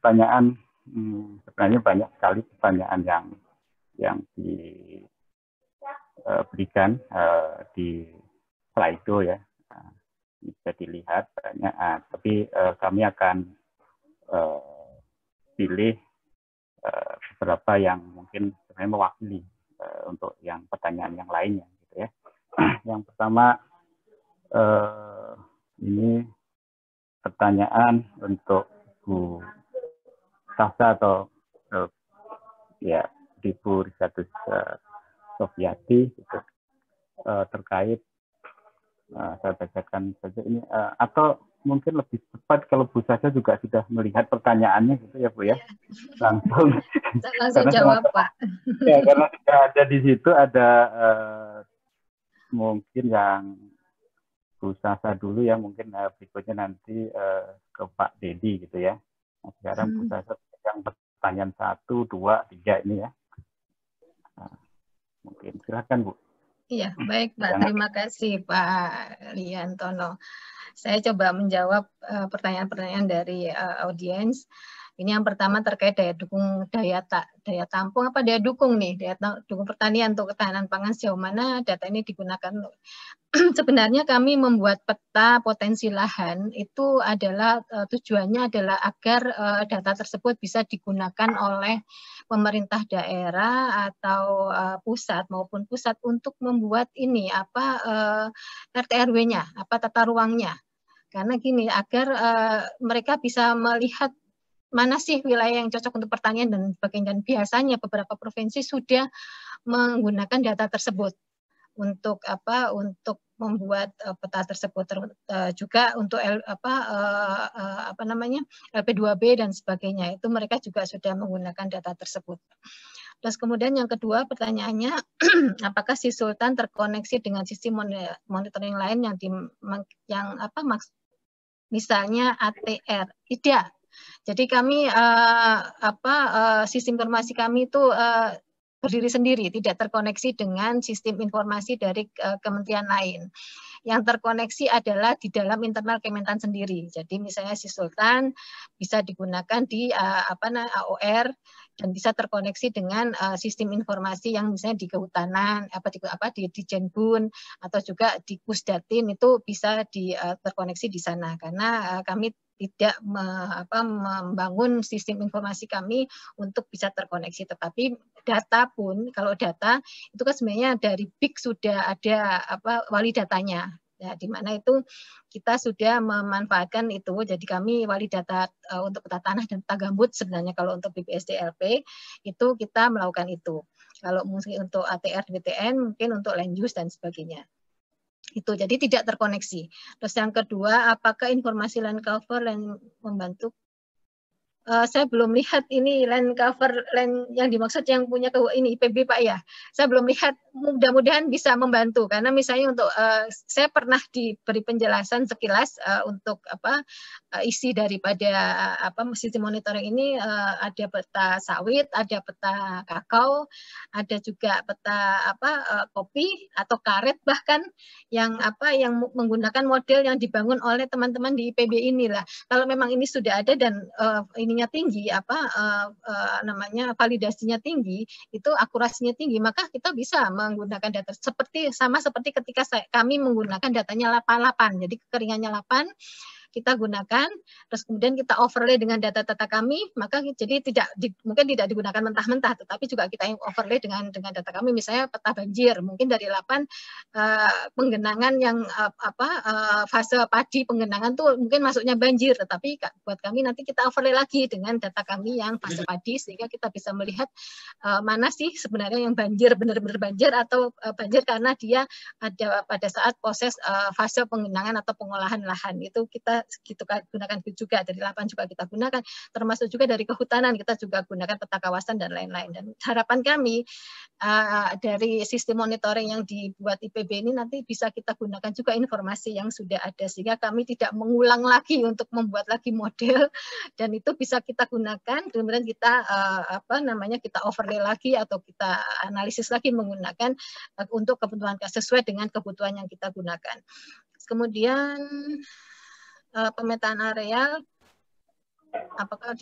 pertanyaan, sebenarnya banyak sekali pertanyaan yang diberikan di Slido ya, bisa dilihat banyak. Tapi kami akan pilih beberapa yang mungkin sebenarnya mewakili untuk yang pertanyaan yang lainnya, gitu ya. Yang pertama ini pertanyaan untuk Bu Sasa atau ya Ibu Rizatus Sofiati gitu, terkait saya bacakan saja ini atau mungkin lebih cepat kalau Bu Sasa juga sudah melihat pertanyaannya gitu ya Bu ya, langsung karena jawab Pak. Ya karena sudah ada di situ ada mungkin yang Bu Sasa dulu ya, mungkin berikutnya nanti ke Pak Dedi gitu ya. Nah, sekarang Bu Sasa yang pertanyaan 1, 2, 3 ini ya. Mungkin silakan Bu. Iya, baik Pak. Terima kasih Pak Liantono. Saya coba menjawab pertanyaan-pertanyaan dari audiens. Ini yang pertama terkait daya tampung apa daya dukung nih, daya dukung pertanian untuk ketahanan pangan sejauh mana data ini digunakan. Sebenarnya kami membuat peta potensi lahan itu adalah tujuannya adalah agar data tersebut bisa digunakan oleh pemerintah daerah atau pusat maupun pusat untuk membuat ini RT RW-nya, tata ruangnya. Karena gini, agar mereka bisa melihat mana sih wilayah yang cocok untuk pertanian dan sebagainya. Dan biasanya beberapa provinsi sudah menggunakan data tersebut untuk membuat peta tersebut, juga untuk LP2B dan sebagainya, itu mereka juga sudah menggunakan data tersebut. Terus kemudian yang kedua pertanyaannya, apakah si Sultan terkoneksi dengan sistem monitoring lain misalnya ATR? Tidak. Jadi kami sistem informasi kami itu berdiri sendiri, tidak terkoneksi dengan sistem informasi dari kementerian lain. Yang terkoneksi adalah di dalam internal Kementan sendiri. Jadi misalnya si Sultan bisa digunakan di AOR dan bisa terkoneksi dengan sistem informasi yang misalnya di kehutanan, di Jenbun atau juga di Pusdatin, itu bisa terkoneksi di sana karena kami tidak membangun sistem informasi kami untuk bisa terkoneksi. Tetapi data pun, kalau data itu kan sebenarnya dari BIK sudah ada wali datanya. Ya, di mana itu kita sudah memanfaatkan itu. Jadi kami wali data untuk peta tanah dan peta gambut sebenarnya kalau untuk BPSDLP itu kita melakukan itu. Kalau mungkin untuk ATR, BTN mungkin untuk land use dan sebagainya. Itu jadi tidak terkoneksi. Terus yang kedua, apakah informasi land cover membantu? Saya belum lihat ini land cover land yang dimaksud yang punya ini IPB Pak ya. Saya belum lihat, mudah-mudahan bisa membantu karena misalnya untuk saya pernah diberi penjelasan sekilas untuk isi daripada sistem monitoring ini, ada peta sawit, ada peta kakao, ada juga peta kopi atau karet bahkan yang menggunakan model yang dibangun oleh teman-teman di IPB inilah. Kalau memang ini sudah ada dan ininya tinggi, validasinya tinggi, itu akurasinya tinggi, maka kita bisa menggunakan data sama seperti ketika kami menggunakan datanya 88. Jadi kekeringannya 8 kita gunakan, terus kemudian kita overlay dengan data-data kami, maka jadi mungkin tidak digunakan mentah-mentah, tetapi juga kita overlay dengan data kami, misalnya peta banjir, mungkin dari 8 penggenangan yang fase padi penggenangan tuh mungkin masuknya banjir, tetapi buat kami nanti kita overlay lagi dengan data kami yang fase padi, sehingga kita bisa melihat mana sih sebenarnya yang banjir, benar-benar banjir atau banjir karena dia ada pada saat proses fase penggenangan atau pengolahan lahan. Itu kita gunakan juga, dari 8 juga kita gunakan, termasuk juga dari kehutanan kita juga gunakan peta kawasan dan lain-lain. Dan harapan kami dari sistem monitoring yang dibuat IPB ini nanti bisa kita gunakan juga informasi yang sudah ada, sehingga kami tidak mengulang lagi untuk membuat lagi model, dan itu bisa kita gunakan, kemudian kita kita overlay lagi atau kita analisis lagi menggunakan untuk kebutuhan sesuai dengan kebutuhan yang kita gunakan. Kemudian pemetaan areal, Apakah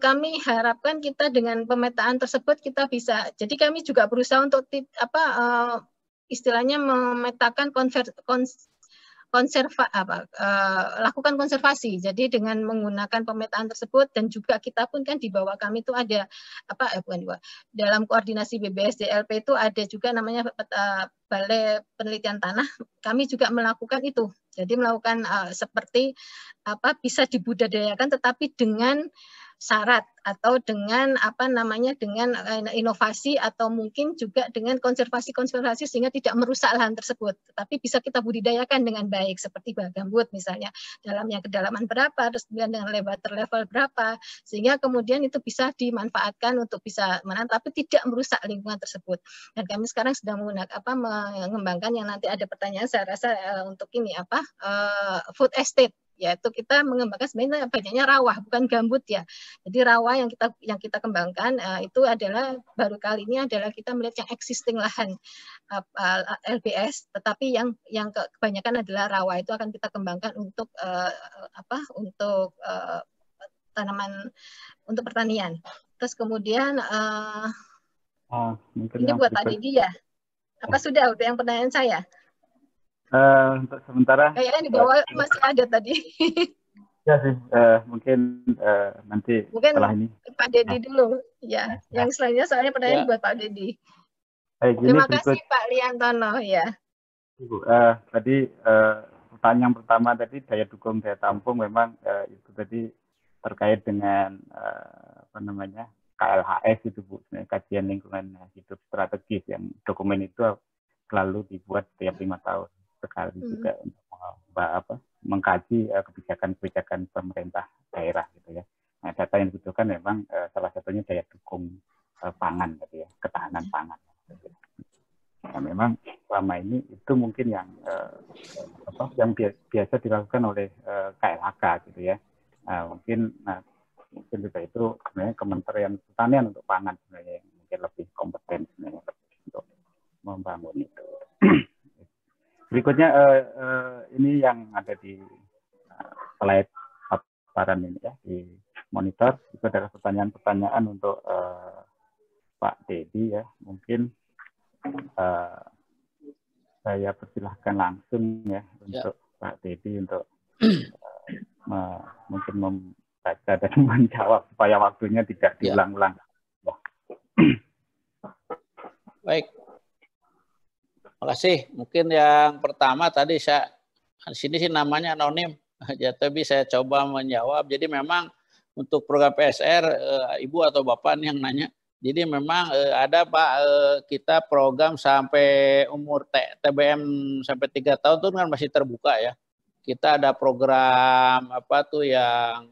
kami harapkan kita dengan pemetaan tersebut kita bisa. Jadi kami juga berusaha untuk istilahnya memetakan lakukan konservasi. Jadi dengan menggunakan pemetaan tersebut dan juga kita pun kan di bawah kami itu ada dalam koordinasi BBSDLP itu ada juga namanya Balai Penelitian Tanah. Kami juga melakukan itu. Jadi melakukan seperti bisa dibudidayakan tetapi dengan syarat atau dengan dengan inovasi atau mungkin juga dengan konservasi sehingga tidak merusak lahan tersebut, tetapi bisa kita budidayakan dengan baik seperti gambut misalnya dalamnya kedalaman berapa, terus kemudian dengan level berapa, sehingga kemudian itu bisa dimanfaatkan untuk bisa tapi tidak merusak lingkungan tersebut. Dan kami sekarang sedang mengembangkan yang nanti ada pertanyaan saya rasa untuk ini food estate, yaitu kita mengembangkan sebenarnya banyaknya rawa bukan gambut ya. Jadi rawa yang kita kembangkan itu adalah baru kali ini adalah kita melihat yang existing lahan LBS, tetapi yang kebanyakan adalah rawa, itu akan kita kembangkan untuk tanaman untuk pertanian. Terus kemudian ini buat Pak Dedi ya. Apa sudah yang pertanyaan saya? Untuk sementara kayaknya di bawah masih ada tadi. Ya sih, mungkin nanti setelah ini Pak Dedi dulu ya. Yang selanjutnya soalnya pertanyaan buat Pak Dedi. Terima kasih Pak Liantono ya. Ibu, tadi pertanyaan pertama tadi daya dukung daya tampung memang itu tadi terkait dengan KLHS itu Bu, kajian lingkungan hidup strategis, yang dokumen itu selalu dibuat setiap 5 tahun sekali juga untuk mengkaji kebijakan-kebijakan pemerintah daerah gitu ya. Nah, data yang dibutuhkan memang salah satunya daya dukung pangan gitu ya, ketahanan pangan. Gitu. Nah, memang selama ini itu mungkin yang biasa dilakukan oleh KLHK gitu ya. Mungkin juga itu sebenarnya Kementerian Pertanian untuk pangan sebenarnya yang mungkin lebih kompeten sebenarnya untuk membangun itu. Berikutnya ini yang ada di slide paparan ini ya, di monitor, itu adalah pertanyaan-pertanyaan untuk Pak Dedi ya. Mungkin saya persilahkan langsung ya untuk Pak Dedi untuk mungkin membaca dan menjawab supaya waktunya tidak diulang-ulang. Ya. Baik. Terima kasih. Mungkin yang pertama tadi saya di sini sih namanya anonim, ya, tapi saya coba menjawab. Jadi memang untuk program PSR, Ibu atau Bapak yang nanya, jadi memang ada Pak kita program sampai umur TBM sampai 3 tahun itu kan masih terbuka ya. Kita ada program yang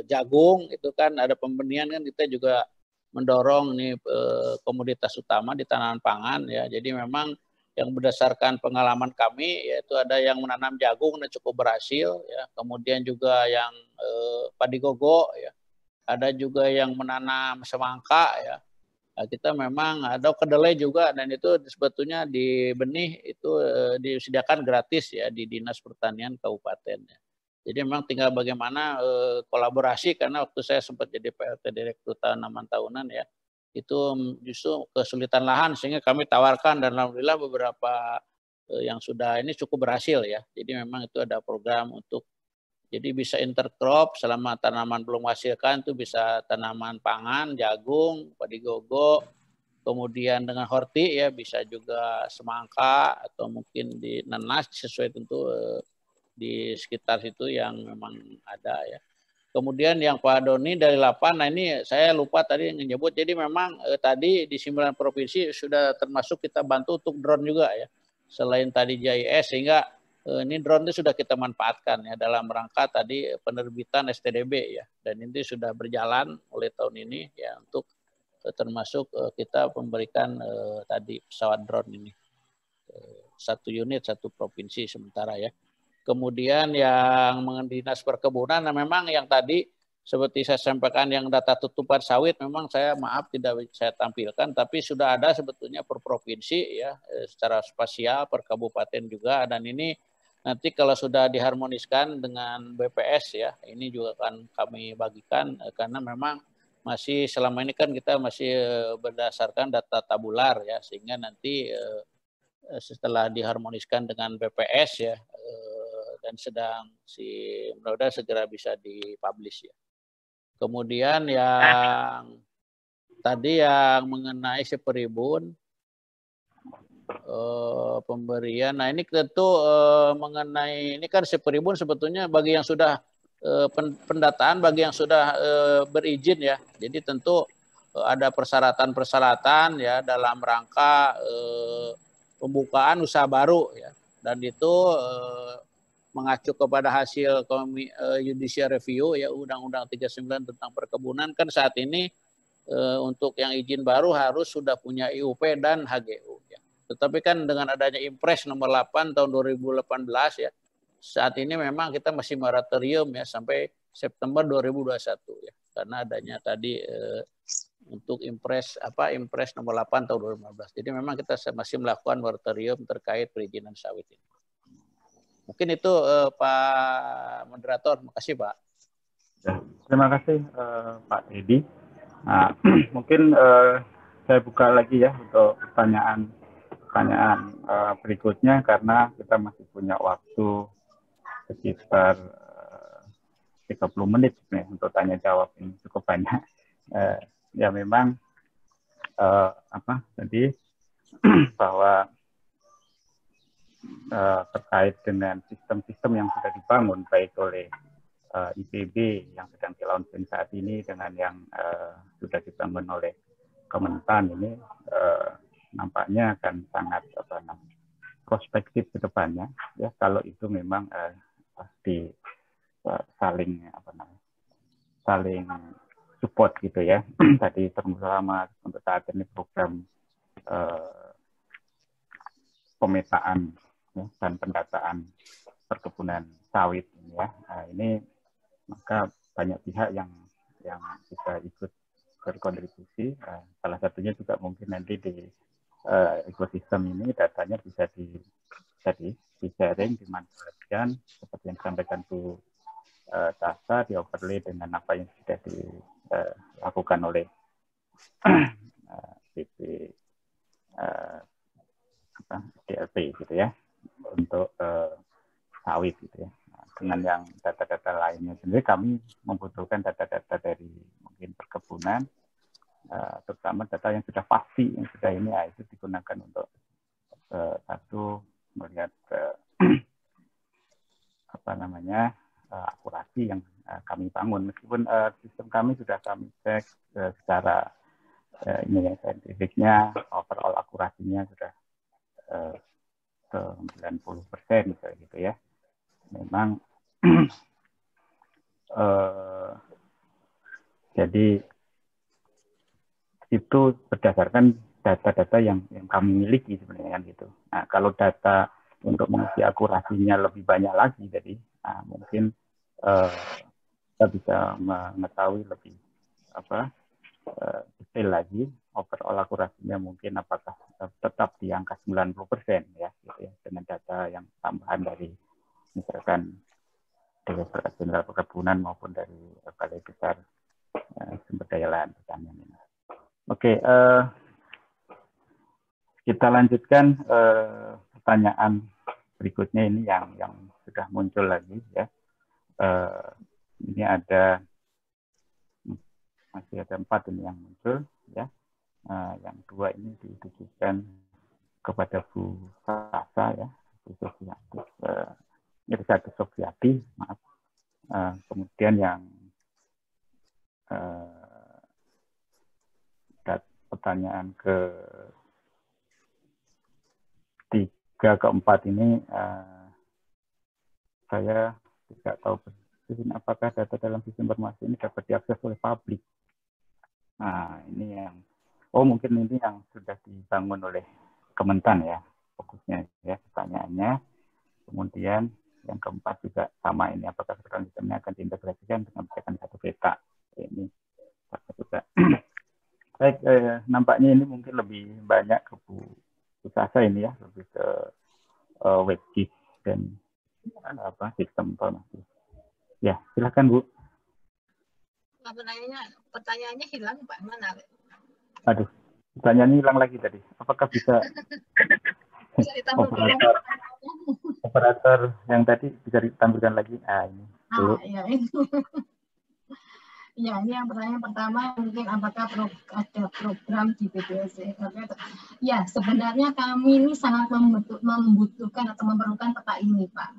jagung itu kan ada pembenihan kan, kita juga mendorong nih komoditas utama di tanaman pangan ya. Jadi memang yang berdasarkan pengalaman kami yaitu ada yang menanam jagung dan cukup berhasil ya, kemudian juga yang padi gogo ya, ada juga yang menanam semangka ya. Nah, kita memang ada kedelai juga, dan itu sebetulnya di benih itu disediakan gratis ya di Dinas Pertanian Kabupaten ya. Jadi memang tinggal bagaimana kolaborasi, karena waktu saya sempat jadi PLT Direktur Tanaman Tahunan ya, itu justru kesulitan lahan sehingga kami tawarkan, dan alhamdulillah beberapa yang sudah ini cukup berhasil ya. Jadi memang itu ada program untuk jadi bisa intercrop selama tanaman belum menghasilkan, itu bisa tanaman pangan, jagung, padi gogo, kemudian dengan horti ya bisa juga semangka atau mungkin di nanas sesuai tentu di sekitar situ yang memang ada ya. Kemudian yang Pak Doni dari 8, nah ini saya lupa tadi menyebut, jadi memang tadi di 9 provinsi sudah termasuk kita bantu untuk drone juga ya. Selain tadi JIS, sehingga ini drone itu sudah kita manfaatkan ya dalam rangka tadi penerbitan STDB ya. Dan ini sudah berjalan oleh tahun ini ya, untuk termasuk kita memberikan tadi pesawat drone ini. 1 unit 1 provinsi sementara ya. Kemudian yang mengenai Dinas Perkebunan, nah memang yang tadi seperti saya sampaikan yang data tutupan sawit memang saya maaf tidak saya tampilkan, tapi sudah ada sebetulnya per provinsi ya secara spasial, per kabupaten juga, dan ini nanti kalau sudah diharmoniskan dengan BPS ya, ini juga akan kami bagikan karena memang masih selama ini kan kita masih berdasarkan data tabular ya, sehingga nanti setelah diharmoniskan dengan BPS ya, dan sedang mudah-mudahan segera bisa dipublish ya. Kemudian yang tadi yang mengenai seperibun pemberian, nah ini tentu mengenai ini kan seperibun sebetulnya bagi yang sudah pendataan, bagi yang sudah berizin ya. Jadi tentu ada persyaratan-persyaratan ya dalam rangka pembukaan usaha baru ya, dan itu mengacu kepada hasil judicial review ya Undang-Undang 39 tentang perkebunan kan saat ini untuk yang izin baru harus sudah punya IUP dan HGU ya. Tetapi kan dengan adanya Impres nomor 8 tahun 2018 ya, saat ini memang kita masih moratorium ya sampai September 2021 ya, karena adanya tadi untuk Impres nomor 8 tahun 2015. Jadi memang kita masih melakukan moratorium terkait perizinan sawit ini. Mungkin itu Pak Moderator. Terima kasih Pak. Terima kasih Pak Edi. Nah, mungkin saya buka lagi ya untuk pertanyaan berikutnya karena kita masih punya waktu sekitar 30 menit nih untuk tanya jawab ini cukup banyak. Ya memang tadi bahwa terkait dengan sistem-sistem yang sudah dibangun baik oleh IPB yang sedang di-launching saat ini dengan yang sudah dibangun oleh Kementan ini nampaknya akan sangat prospektif ke depannya ya kalau itu memang pasti saling support gitu ya. Tadi terutama untuk saat ini program pemetaan ya, dan pendataan perkebunan sawit ini ya. Ini maka banyak pihak yang bisa ikut berkontribusi. Salah satunya juga mungkin nanti di ekosistem ini datanya bisa di sharing, dimanfaatkan seperti yang disampaikan Bu Sasa, di overlay dengan apa yang sudah dilakukan oleh BP DLP gitu ya untuk sawit gitu ya. Dengan yang data-data lainnya sendiri kami membutuhkan data-data dari mungkin perkebunan, terutama data yang sudah pasti, yang sudah ini ya, itu digunakan untuk satu melihat akurasi yang kami bangun. Meskipun sistem kami sudah kami cek secara ini ya saintifiknya, overall akurasinya sudah 90% gitu ya. Memang jadi itu berdasarkan data-data yang kami miliki sebenarnya kan gitu. Nah, kalau data untuk mengisi akurasinya lebih banyak lagi, jadi mungkin kita bisa mengetahui lebih detail lagi overall akurasinya mungkin apakah tetap di angka 90% ya, gitu ya dengan data yang tambahan dari misalkan Direktorat Jenderal Perkebunan maupun dari Balai Besar Sumber Daya Lahan Pertanian ini. Oke, kita lanjutkan pertanyaan berikutnya ini yang sudah muncul lagi ya. Ini masih ada 4 ini yang muncul ya. Yang 2 ini ditujukan kepada Bu Sasa ya, Bu Sofiati, maaf. Kemudian yang pertanyaan ke-3, ke-4 ini saya tidak tahu persis apakah data dalam sistem informasi ini dapat diakses oleh publik. Nah, ini yang mungkin ini yang sudah dibangun oleh Kementan ya, fokusnya ya pertanyaannya. Kemudian yang ke-4 juga sama ini, apakah keterangan sistemnya akan diintegrasikan dengan kebijakan satu peta. Ini juga. Baik, nampaknya ini mungkin lebih banyak ke Bu Sasa ini ya, lebih ke WebGIS dan sistem informasi. Ya, silakan Bu. Pertanyaannya hilang Pak, mana? Aduh, pertanyaannya hilang lagi tadi. Apakah bisa operator yang tadi bisa ditampilkan lagi? Ini dulu. Ya, ya, ini yang pertanyaan pertama mungkin apakah ada program di PBSE? Ya, sebenarnya kami ini sangat membutuhkan atau memerlukan peta ini, Pak.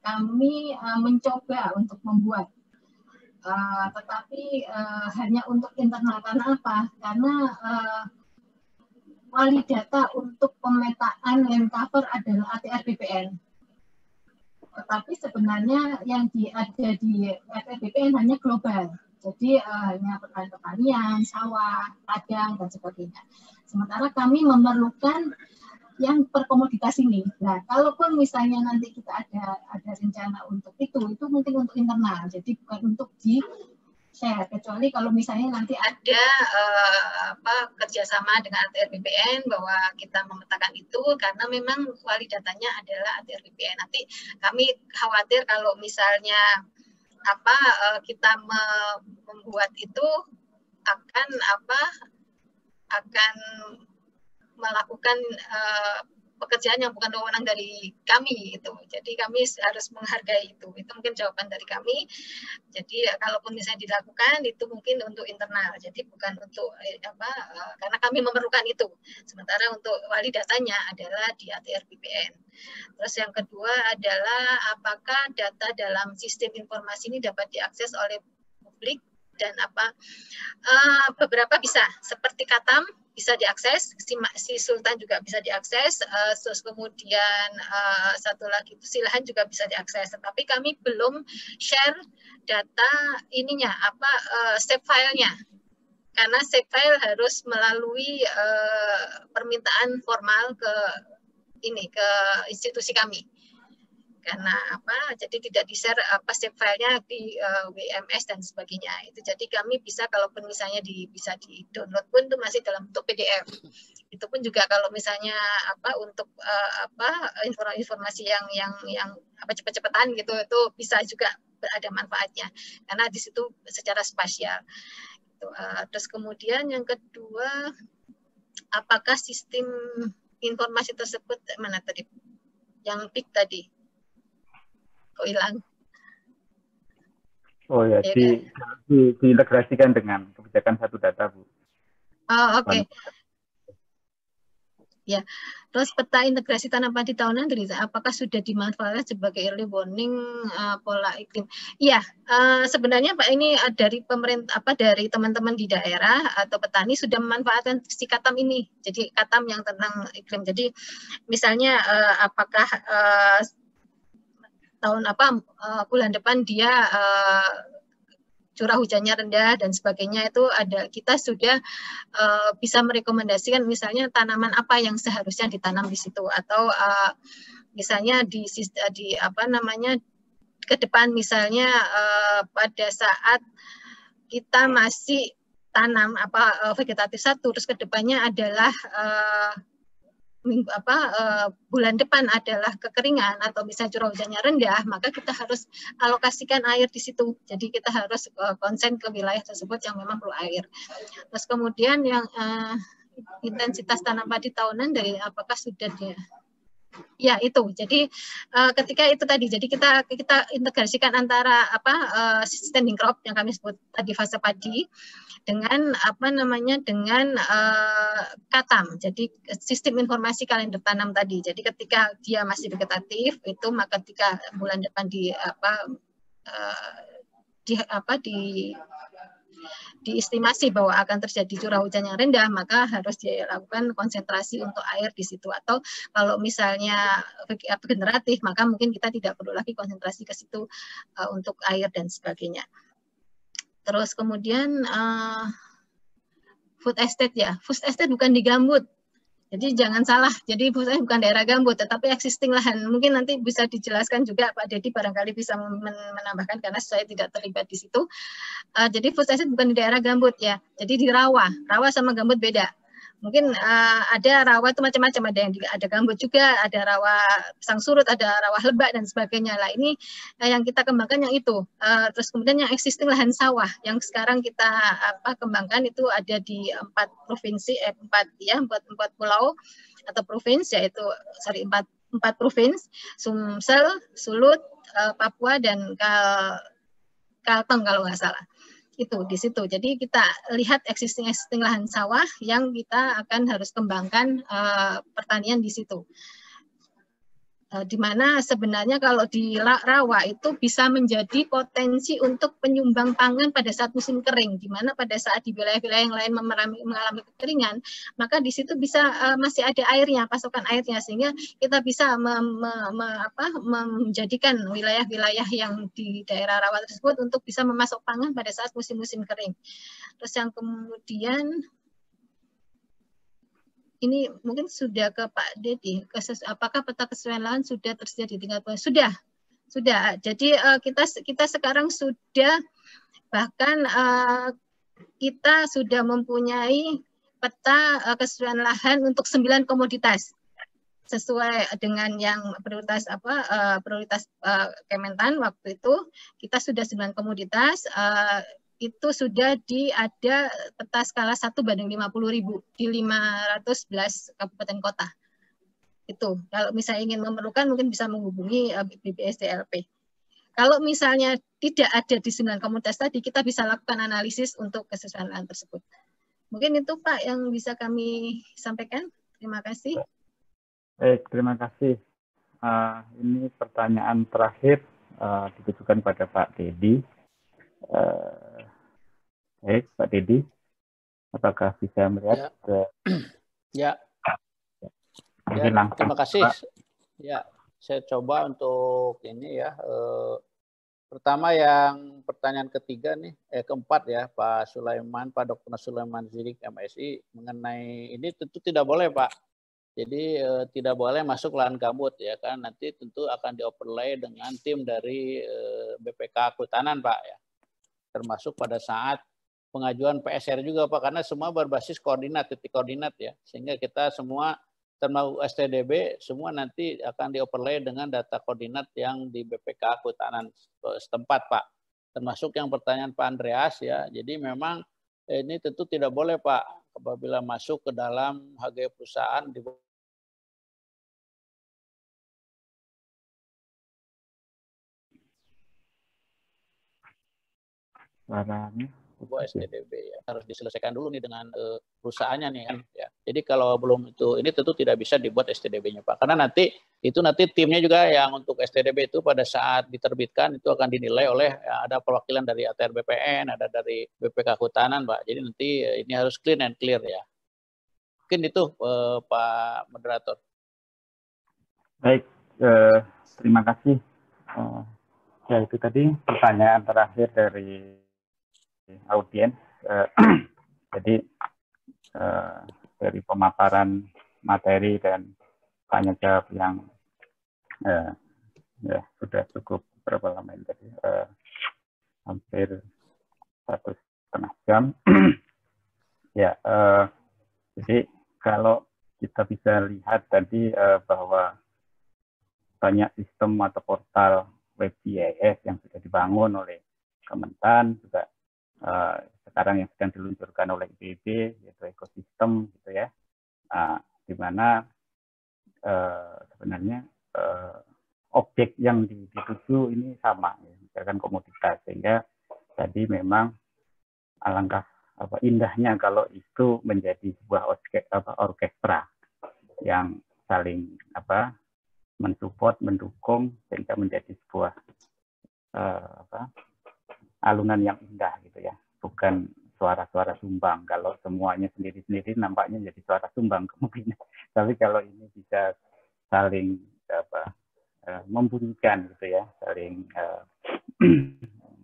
Kami mencoba untuk membuat, tetapi hanya untuk internal. Karena apa? Karena wali data untuk pemetaan land cover adalah ATR BPN. Tetapi sebenarnya yang ada di ATR BPN hanya global. Jadi hanya pertanian, sawah, ladang, dan sebagainya. Sementara kami memerlukan yang per komoditas ini. Nah, kalaupun misalnya nanti kita ada rencana untuk itu mungkin untuk internal, jadi bukan untuk di share. Kecuali kalau misalnya nanti ada kerjasama dengan ATR BPN bahwa kita memetakan itu, karena memang wali datanya adalah ATR BPN. Nanti kami khawatir kalau misalnya kita membuat itu akan melakukan pekerjaan yang bukan wewenang dari kami itu. Jadi kami harus menghargai itu. Itu mungkin jawaban dari kami. Jadi kalaupun misalnya dilakukan itu mungkin untuk internal. Jadi bukan untuk karena kami memerlukan itu. Sementara untuk wali datanya adalah di ATR BPN. Terus yang kedua adalah apakah data dalam sistem informasi ini dapat diakses oleh publik dan beberapa bisa, seperti Katam bisa diakses, si Sultan juga bisa diakses, terus kemudian satu lagi itu Silahan juga bisa diakses, tetapi kami belum share data ininya save filenya, karena save file harus melalui permintaan formal ke institusi kami. Karena jadi tidak di-share save filenya di WMS dan sebagainya. Itu jadi kami bisa, kalaupun misalnya bisa di-download pun itu masih dalam bentuk PDF. Itu pun juga kalau misalnya untuk informasi yang cepat-cepatan gitu, itu bisa juga ada manfaatnya. Karena di situ secara spasial. Terus kemudian yang kedua, apakah sistem informasi tersebut mana tadi? Yang PIK tadi. Kok hilang? Oh ya, diintegrasikan dengan kebijakan satu data, Bu. Oh, oke. Ya, terus peta integrasi tanam padi tahunan dari apakah sudah dimanfaatkan sebagai early warning pola iklim? Iya, sebenarnya Pak ini dari pemerintah dari teman-teman di daerah atau petani sudah memanfaatkan si Katam ini. Jadi Katam yang tentang iklim. Jadi misalnya apakah bulan depan dia curah hujannya rendah dan sebagainya, itu kita sudah bisa merekomendasikan misalnya tanaman apa yang seharusnya ditanam di situ, atau misalnya ke depan misalnya pada saat kita masih tanam vegetatif 1, terus ke depannya adalah bulan depan adalah kekeringan atau misalnya curah hujannya rendah, maka kita harus alokasikan air di situ. Jadi kita harus konsen ke wilayah tersebut yang memang perlu air. Terus kemudian yang intensitas tanam padi tahunan dari apakah sudah dia? Ya itu. Jadi ketika itu tadi, jadi kita integrasikan antara standing crop yang kami sebut tadi fase padi dengan dengan Katam. Jadi sistem informasi kalender tanam tadi. Jadi ketika dia masih vegetatif itu, maka ketika bulan depan diestimasi bahwa akan terjadi curah hujan yang rendah, maka harus dilakukan konsentrasi untuk air di situ. Atau kalau misalnya generatif, maka mungkin kita tidak perlu lagi konsentrasi ke situ untuk air dan sebagainya. Terus kemudian food estate ya, food estate bukan di gambut. Jadi jangan salah, jadi bukan daerah gambut, tetapi existing lahan. Mungkin nanti bisa dijelaskan juga Pak Dedi, barangkali bisa menambahkan karena saya tidak terlibat di situ. Jadi food estate bukan di daerah gambut ya, jadi di rawa. Rawa sama gambut beda. Mungkin ada rawa itu macam-macam, ada gambut juga, ada rawa pisang surut, ada rawa lebak dan sebagainya. Lah ini yang kita kembangkan yang itu. Terus kemudian yang existing lahan sawah yang sekarang kita kembangkan itu ada di 4 provinsi, 4 pulau atau provinsi, yaitu empat provinsi, Sumsel, Sulut, Papua dan Kalteng kalau nggak salah. Itu di situ. Jadi kita lihat existing lahan sawah yang kita akan harus kembangkan pertanian di situ. Di mana sebenarnya kalau di rawa itu bisa menjadi potensi untuk penyumbang pangan pada saat musim kering, di mana pada saat di wilayah-wilayah yang lain mengalami kekeringan, maka di situ bisa masih ada airnya, pasokan airnya, sehingga kita bisa menjadikan wilayah-wilayah yang di daerah rawa tersebut untuk bisa memasok pangan pada saat musim-musim kering. Terus yang kemudian ini mungkin sudah ke Pak Dedi, apakah peta kesesuaian lahan sudah tersedia di tingkat sudah. Jadi kita sekarang sudah bahkan kita sudah mempunyai peta kesesuaian lahan untuk 9 komoditas sesuai dengan yang prioritas Kementan waktu itu. Kita sudah 9 komoditas. Itu sudah ada peta skala 1:50.000 di 511 kabupaten kota. Itu kalau misalnya ingin memerlukan mungkin bisa menghubungi BPSDLP. Kalau misalnya tidak ada di 9 komoditas tadi, kita bisa lakukan analisis untuk kesesuaian lahan tersebut. Mungkin itu Pak yang bisa kami sampaikan. Terima kasih. Baik, terima kasih. Ini pertanyaan terakhir ditujukan pada Pak Dedi. Baik, Pak Dedi, apakah bisa melihat? Ya. Terima kasih. Pak. Ya, saya coba untuk ini ya. Pertama yang pertanyaan ketiga nih, keempat ya, Pak Dr. Sulaiman Zirik MSI mengenai ini tentu tidak boleh Pak. Jadi tidak boleh masuk lahan gambut ya kan, nanti tentu akan dioverlay dengan tim dari BPK Kehutanan Pak ya. Termasuk pada saat pengajuan PSR juga Pak, karena semua berbasis titik koordinat ya, sehingga kita semua termasuk STDB semua nanti akan dioverlay dengan data koordinat yang di BPK Kehutanan setempat Pak. Termasuk yang pertanyaan Pak Andreas ya, jadi memang ini tentu tidak boleh Pak apabila masuk ke dalam HG perusahaan di sebuah STDB ya, harus diselesaikan dulu nih dengan perusahaannya nih kan ya. Jadi kalau belum itu, ini tentu tidak bisa dibuat STDB-nya Pak, karena nanti timnya juga yang untuk STDB itu pada saat diterbitkan itu akan dinilai oleh ya, ada perwakilan dari ATR BPN, ada dari BPK Kehutanan Pak. Jadi nanti ini harus clean and clear ya. Mungkin itu Pak Moderator. Baik, terima kasih. Ya itu tadi pertanyaan terakhir dari audiens. Jadi dari pemaparan materi dan tanya jawab yang ya sudah cukup berapa lama ini tadi, hampir 1,5 jam. Ya, jadi kalau kita bisa lihat tadi bahwa banyak sistem atau portal web GIS yang sudah dibangun oleh Kementan, juga sekarang yang sedang diluncurkan oleh IPB, yaitu ekosistem gitu ya, di mana sebenarnya objek yang dituju ini sama, ya, misalkan komoditas, sehingga tadi memang alangkah indahnya kalau itu menjadi sebuah orkestra yang saling mensupport, mendukung, sehingga menjadi sebuah alunan yang indah gitu ya, bukan suara-suara sumbang. Kalau semuanya sendiri-sendiri nampaknya jadi suara sumbang kemungkinan. Tapi kalau ini bisa saling membunyikan gitu ya, saling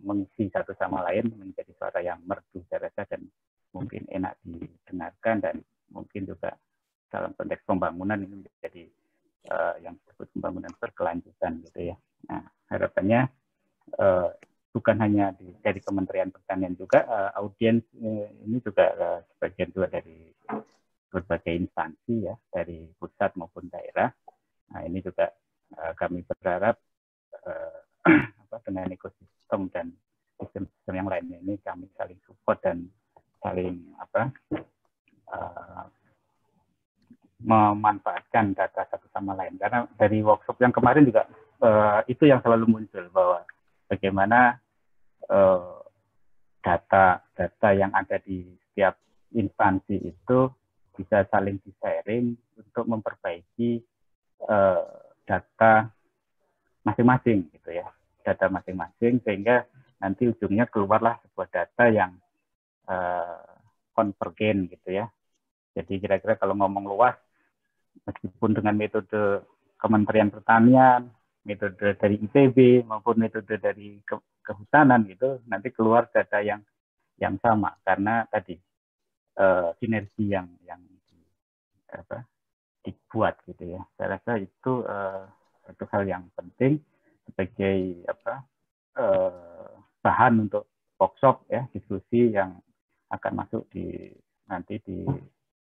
mengisi satu sama lain menjadi suara yang merdu saya rasa, dan mungkin enak didengarkan, dan mungkin juga dalam konteks pembangunan ini menjadi yang disebut pembangunan berkelanjutan gitu ya. Nah, harapannya bukan hanya dari Kementerian Pertanian juga, audiens ini juga sebagian juga dari berbagai instansi ya, dari pusat maupun daerah. Nah, ini juga kami berharap dengan ekosistem dan sistem-sistem yang lainnya ini kami saling support dan saling memanfaatkan data satu sama lain. Karena dari workshop yang kemarin juga itu yang selalu muncul, bahwa bagaimana data yang ada di setiap instansi itu bisa saling di-sharing untuk memperbaiki data masing-masing gitu ya, data masing-masing, sehingga nanti ujungnya keluarlah sebuah data yang konvergen gitu ya. Jadi kira-kira kalau ngomong luas, meskipun dengan metode Kementerian Pertanian, metode dari ITB maupun metode dari kehutanan gitu, nanti keluar data yang sama, karena tadi sinergi yang dibuat gitu ya. Saya rasa itu satu hal yang penting sebagai bahan untuk workshop ya, diskusi yang akan masuk nanti di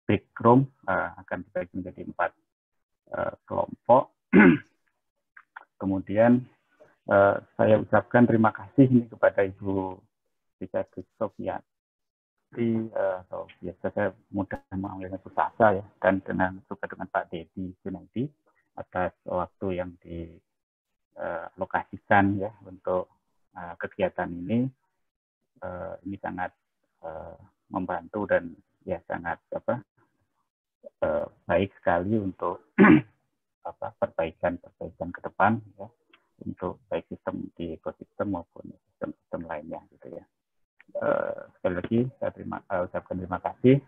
big room, akan dibagi menjadi 4 kelompok. Kemudian saya ucapkan terima kasih ini kepada Ibu Brigadir Sofiati, atau biasa saya mudah memanggilnya Bu Sasa ya, dan juga dengan Pak Dedi Junaidi atas waktu yang dilokasikan ya untuk kegiatan ini. Ini sangat membantu dan ya sangat baik sekali untuk perbaikan ke depan ya, untuk baik sistem di ekosistem maupun sistem lainnya gitu ya. Sekali lagi saya ucapkan terima kasih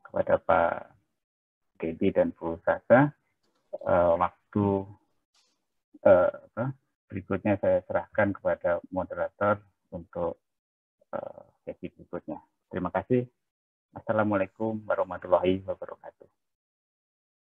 kepada Pak Dedi dan Bu Sasa. Waktu berikutnya saya serahkan kepada moderator untuk sesi berikutnya. Terima kasih. Assalamualaikum warahmatullahi wabarakatuh.